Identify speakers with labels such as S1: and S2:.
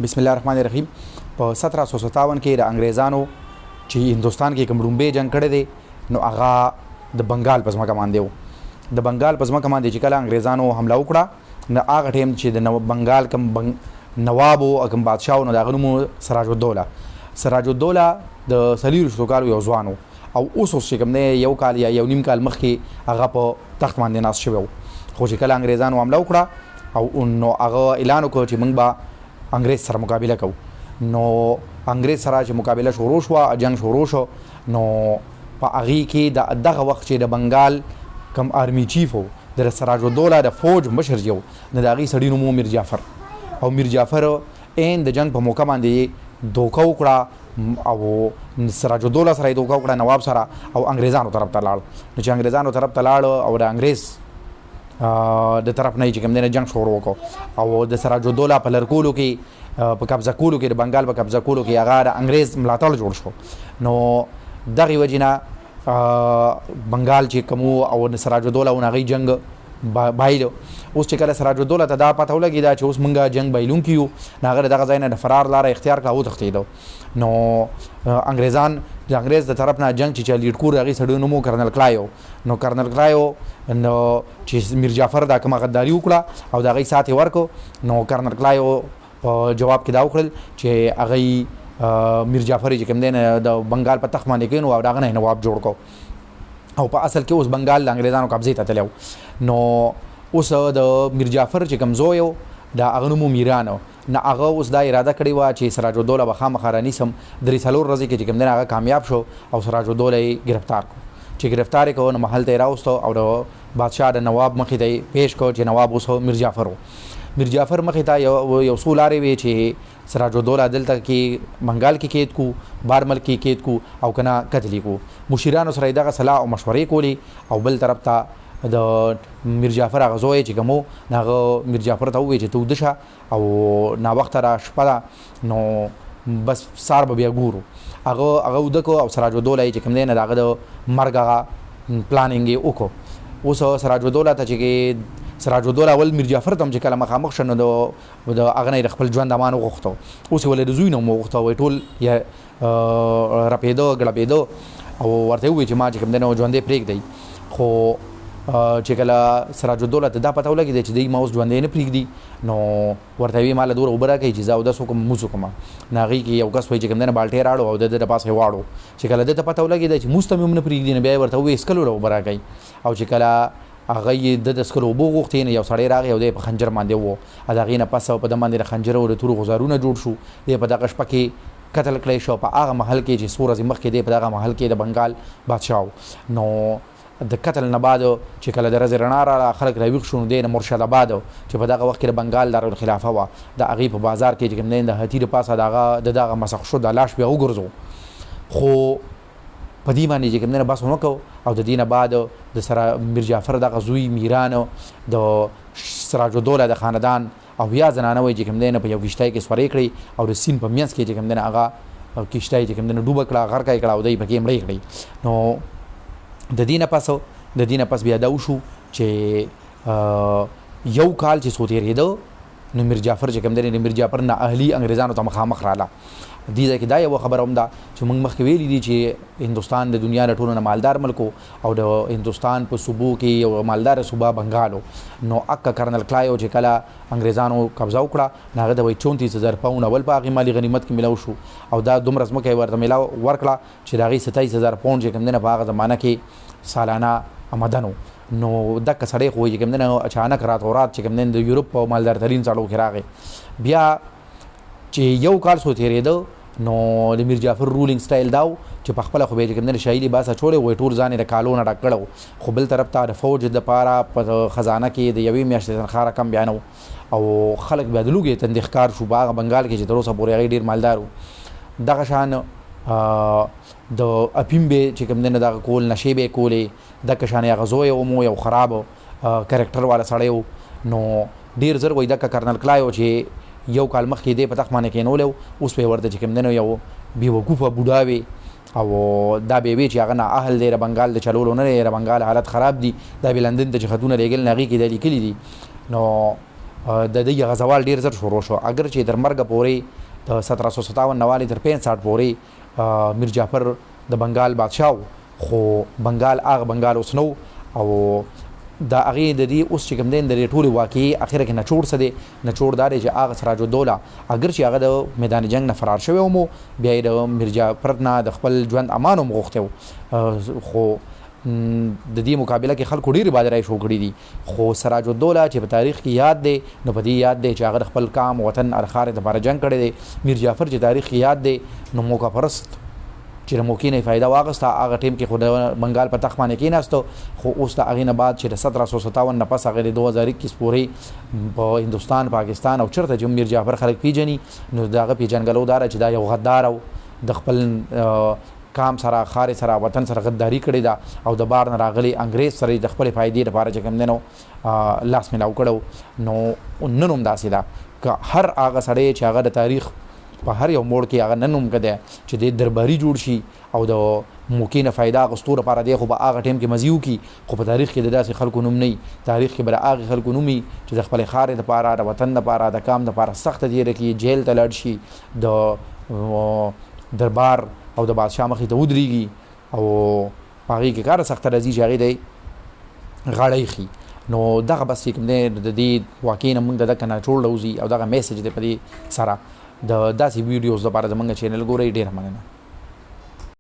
S1: بسم الله الرحمن الرحیم. په 1757 کې د انګریزانو چې هندوستان کې کوم لومبي جنگ کړی دی نو هغه د بنگال په ځمکه باندې و. د بنگال په ځمکه باندې چې کله انګریزانو حمله وکړه نو هغه ټیم چې د بنگال کوم نواب او کوم بادشاه نو دغه نوم سراج الدوله. سراج الدوله د 40 کالو یو ځوان او اوس چې کوم نه یو کال یا یو نیم کال مخکې هغه په تخت باندې ناست شوی و. خو چې کله انګریزانو حمله وکړه او نو هغه اعلان وکړ چې موږ به انګریز سره مقابله کوو. نو انګریز سره چې مقابله شروع شوه، جنگ شروع شو، نو په هغې کې دغه وخت چې د بنګال کم آرمی چیف و د سراج الدوله د فوج مشر چې و نو د هغې سړي نوم و میر جعفر. او میر جعفر این د جنگ په موقع باندې دوکه وکړه او سراج الدوله سره یې دوکه وکړه، نواب سره، او انګریزانو طرف ته لاړ. نو چې انګریزانو طرف ته لاړ او د انګریز د طرف نه چې کوم دی جنگ شروع وکړو او د سراج الدوله په لرکولو کې په قبضه کولو کې د بنګال په قبضه کولو کې هغه د انګریز ملاتړ جوړ شو. نو دغې وجې نه بنګال چې کوم او د سراج الدوله او هغې جنگ بایلو. اوس چې کله سراج الدوله ته دا پته ولګېده چې اوس موږ جنگ بایلونکي یو نو هغه د دغه ځای نه د فرار لاره اختیار کړه او وتښتېده. نو انګریزان د انګریز د طرف نه جنگ چې لیډ کور د هغې سړي نوم و کرنل کلایو. نو کرنل کلایو نو چې میر جعفر دا کومه غداري وکړه او د هغې سات یې ورکړو نو کرنل کلایو په جواب کې دا وکړل چې هغې میر جعفر چې کوم دی د بنګال په تخت باندې کېنو او د هغه نه نواب جوړ کړو او په اصل کې اوس بنګال د انګریزانو قبضې ته تللی و. نو اوس د میر جعفر چې کوم زوی و د هغه نوم و میران. نه هغه اوس دا اراده کړې وه چې سراج الدوله به خامخا رانیسم. 3 ورځې کې چې کوم دی هغه کامیاب شو او سراج الدوله یې ګرفتار کړو. چې ګرفتار یې کړو نو محل ته یې راوستو او د بادشاه د نواب مخې ته یې پیش کړو چې نواب اوس میر جعفر و. میر جعفر مخې ته یو څو لارې وې چې سراج الدوله دلته کې بنګال کې قید کو، بارمل کې قید کو او که نه قتل یې کو. مشیرانو سره یې دغه صلاح او مشورې کولې او بل طرف ته د میر جعفر هغه زوی چې کوم و هغه میر جعفر ته ووایي چې ته وده شه او ناوخته را شپه ده نو بس سار به بیا ګورو. هغه وده کو او سراج الدوله چې کوم دی نه د هغه د مرګ هغه پلانینګ یې وکړو. اوس سراج الدوله ته چې سراج الدوله اول میر جعفر ته هم چې کله مخامخ شو نو د هغه نه یې د خپل ژوند امان وغوښتو. اوس یې ولې د زوی نه هم وغوښته وایي ټول یا رپېده ګړپېده او ورته ووایي چې ما چې کوم دی نه ژوندی پرېږدئ. خو چې کله سراج الدوله ته دا پته ولګېده چې دی ما اوس ژوندی نه پرېږدي نو ورته ویې ماله دومره اوبه راکوي چې زه اودس وکړم مونځ وکړم. نو هغې کې یو کس وایي چې کوم دی نه بالټۍ راړو او د ده د پاسه یې واړو. چې کله ده ته پته ولګېده چې مونځ ته مې هم نه پرېږدي نو بیا یې ورته ووایي څکلو له اوبه راکوي. او چې کله هغه یې د څکلو اوبه وغوښتې نو یو سړی راغی او دی په خنجر باندې و. د هغې نه پس په ده باندې د خنجر او د تورو غزارونه جوړ شو. دی په دغه شپه کې قتل کړی شو په هغه محل کې چې څو ورځې مخکې دی په دغه محل کې د بنګال بادشاه و. نو د قتل نه بعد چې کله د ورځې رڼا راغله خلک راویښ شو نو دی نه مرشد آباد چې په دغه وخت کې د بنګال دارالخلافه وه د هغې په بازار کې چې کوم دی د هتي د پاسه د دغه مسخ شو د لاش بیا وګرځو. خو په دې باندې چې کوم دی نه بحث ونه کوو او د دې نه بعد د سره میر جعفر دغه زوی میران د سراج الدوله د خاندان او بیا زنانه وایي چې کوم دی نه په یو کښتۍ کې سورۍ کړئ او د سیند په منځ کې چې کوم دی نه هغه کښتۍ چې کوم دی نه ډوبه کړه غرقه یې کړه او دی پکې مړی کړئ. نو د دې نه پس بیا دا وشو چې یو کال چې څو تېرېده نو میر جعفر چې کوم دی نه میر جعفر نه اهلي انګریزانو ته مخامخ راله. دې ځای کې دا یوه خبره هم ده چې موږ مخکې ویلي دي چې هندوستان د دنیا له ټولو نه مالدار ملک او د هندوستان په صوبو کې یو مالداره صوبه بنګال و. نو اکه کرنل کلایو چې کله انګریزانو قبضه وکړه نو هغه د وایي 34,000 پاونډ اول په هغې مالي غنیمت کې میلاو شو او دا دومره ځمکه یې ورته میلاو ورکړه چې د هغې 27,000 پاونډ چې کوم دی نه په هغه زمانه کې سالانه آمدن و. نو دکه سړی خو چې کوم دی نه اچانک راتورات چې کوم دی د یورپ په مالدارترین سړو کې راغی. بیا چې یو کال څو تېرېده نو د میر جعفر رولینګ سټایل دا و چې په خپله خو به یې چې کوم دی نه شاهي لباس اچولی وایي ټول ځان یې د کالو نه ډک کړی و. خو بل طرف ته د فوج دپاره په خزانه کې د یوې میاشتې تنخوا رقم بیا نه و او خلک بیا د لوږې تندې ښکار شو په هغه بنګال کې چې تر اوسه پورې هغې ډېر مالدار و. دغه شان د اپیم به چې کوم دی نه دغه کول نشې به یې کولې. دغه شان یې هغه زوی و یو خراب کرکټر والا سړی و. نو ډېر زر وایي دغه کرنل کلایو چې یو کال مخکې دی په تخت باندې کېنولی و اوس به یې ورته چې کوم دی نو یو بېوقوفه بوډا وي او دا به وي چې هغه نه اهل دی د بنګال د چلولو نه دی. د بنګال حالت خراب دي. دا به لندن ته چې خطونه لېږل نه هغې کې دا لیکلي دي. نو د دې غزوال ډیر زر شروع شو اگر چې در مرګ پورې د 1757 نوالی تر 65 پورې میر جعفر د بنگال بادشاه خو بنگال هغه بنگال اوس نو او دا هغې د دې اوس چې کوم دی د دې ټولې واقعي اخره کې نچوړ څه دی نچوړ دا دی چې هغه سراج الدوله اگر چې هغه د میدان جنګ نه فرار شوی و بیا یې د میر جعفر نه د خپل ژوند امان هم غوښتی و خو د دې مقابله کې خلکو ډېرې بادرای شو کړي دي خو سراج الدوله چې په تاریخ کې یاد دی نو په دې یاد دی چې هغه د خپل کام وطن الخارې دپاره جنګ کړی دی میر جعفر چې تاریخ کې یاد دی نو موقع پرست چې د موقع نه فایده واغسته هغه ټیم کې خو د بنګال په تخت باندې کېناستو خو اوس د هغې نه بعد چې د 1757 نه پس هغه د 2021 پورې په هندوستان پاکستان او چېرته چې میر جعفر خلک پیژني نو د هغه پیژنګلو دا چې دا یو غدار او د خپل کام سره خارې سره وطن سره غداري کړې ده او د بار نه راغلي انګریز سره د خپلې فایدې لپاره چې کوم دی نو لاس میلاو کړو نو نن هم داسې ده که هر هغه سړی چې هغه د تاریخ په هر یو موړ کې هغه نن هم که دی چې د درباري جوړ شي او د موقع نه فایده اخیستو لپاره دی خو به هغه ټایم کې مزي وکړي خو په تاریخ کې د داسې خلکو نوم نه وي تاریخ کې به د هغې خلکو نوم وي چې د خپلې خارې دپاره د وطن دپاره د کام دپاره سخته تېره کړي جیل ته لاړ شي د دربار او د بادشاه مخې ته ودرېږي او په هغې کې کاره سخته راځي چې هغې دی غاړه ایښي نو دغه بس چې کوم دی د دې واقعې نه موږ د دغه نچوړ راوځي او دغه میسج دی په دې سره د داسې ویډیوز لپاره زموږ چینل ګورئ ډېره مننه